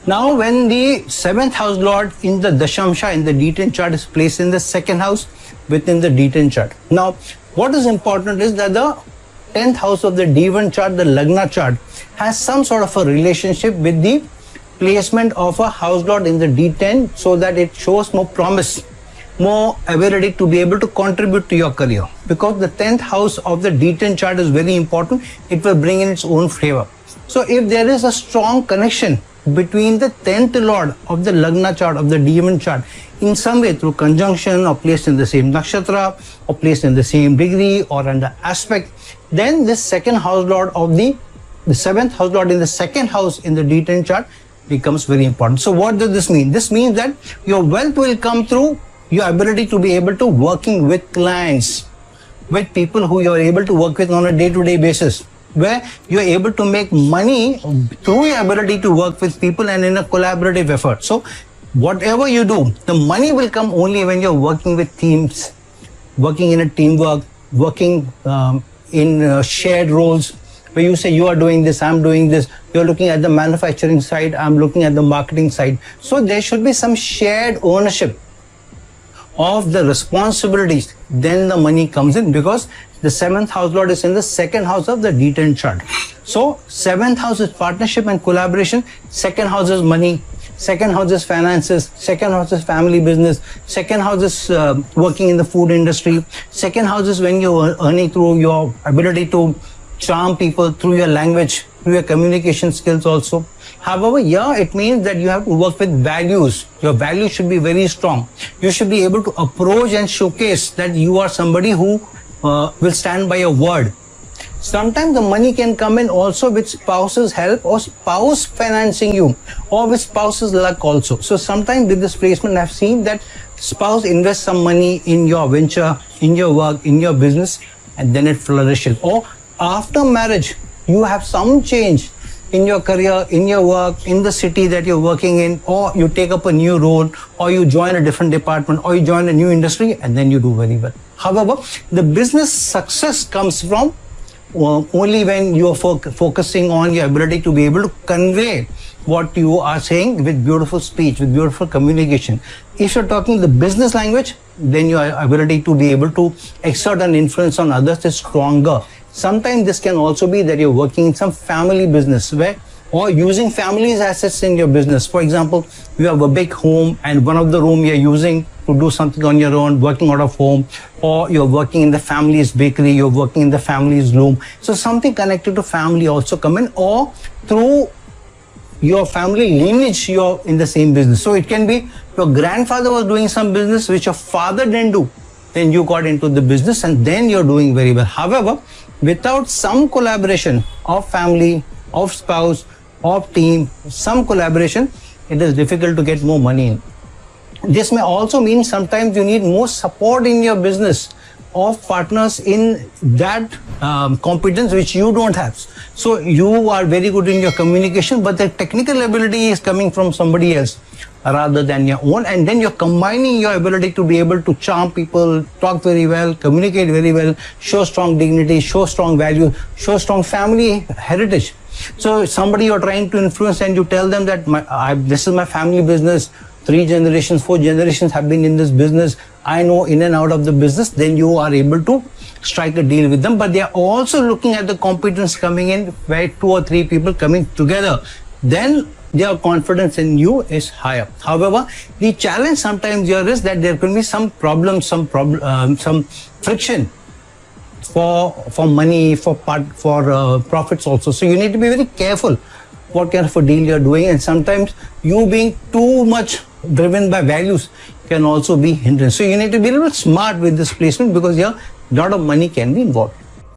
Now, when the 7th house lord in the Dashamsa in the D10 chart is placed in the 2nd house within the D10 chart. Now, what is important is that the 10th house of the D1 chart, the Lagna chart, has some sort of a relationship with the placement of a house lord in the D10, so that it shows more promise, more ability to be able to contribute to your career. Because the 10th house of the D10 chart is very important, it will bring in its own flavor. So if there is a strong connection between the 10th lord of the Lagna chart, of the D1 chart, in some way through conjunction or placed in the same nakshatra or placed in the same degree or under aspect, then this second house lord of the 7th house lord in the 2nd house in the D10 chart becomes very important. So what does this mean? This means that your wealth will come through your ability to be able to working with clients, with people who you are able to work with on a day-to-day basis, where you are able to make money through your ability to work with people and in a collaborative effort. So whatever you do, the money will come only when you're working with teams, working in a teamwork, working in shared roles, where you say you are doing this, I'm doing this, you're looking at the manufacturing side, I'm looking at the marketing side. So there should be some shared ownership of the responsibilities. Then the money comes in, because the 7th house lord is in the 2nd house of the D10 chart. So 7th house is partnership and collaboration, 2nd house is money, 2nd house is finances, 2nd house is family business, 2nd house is working in the food industry, 2nd house is when you're earning through your ability to charm people through your language, through your communication skills also. However, yeah, it means that you have to work with values. Your values should be very strong. You should be able to approach and showcase that you are somebody who will stand by your word. Sometimes the money can come in also with spouse's help or spouse financing you, or with spouse's luck also. So sometimes with this placement, I've seen that spouse invests some money in your venture, in your work, in your business, and then it flourishes. Or after marriage, you have some change in your career, in your work, in the city that you're working in, or you take up a new role, or you join a different department, or you join a new industry, and then you do very well. However, the business success comes from only when you are focusing on your ability to be able to convey what you are saying with beautiful speech, with beautiful communication. If you're talking the business language, then your ability to be able to exert an influence on others is stronger. Sometimes this can also be that you're working in some family business, where, or using family's assets in your business. For example, you have a big home and one of the room you're using to do something on your own, working out of home, or you're working in the family's bakery, you're working in the family's room. So something connected to family also come in, or through your family lineage, you're in the same business. So it can be your grandfather was doing some business which your father didn't do. Then you got into the business and then you're doing very well. However, without some collaboration of family, of spouse, of team, some collaboration, it is difficult to get more money in. This may also mean sometimes you need more support in your business of partners in that competence which you don't have. So you are very good in your communication, but the technical ability is coming from somebody else rather than your own, and then you're combining your ability to be able to charm people, talk very well, communicate very well, show strong dignity, show strong value, show strong family heritage. So somebody you're trying to influence and you tell them that this is my family business, 3 generations, 4 generations have been in this business, I know in and out of the business, then you are able to strike a deal with them. But they are also looking at the competence coming in, where 2 or 3 people coming together, then their confidence in you is higher. However, the challenge sometimes here is that there can be some problems, some friction for money, for profits also. So you need to be very careful what kind of a deal you're doing, and sometimes you being too much driven by values can also be hindrance. So you need to be a little smart with this placement, because here a lot of money can be involved.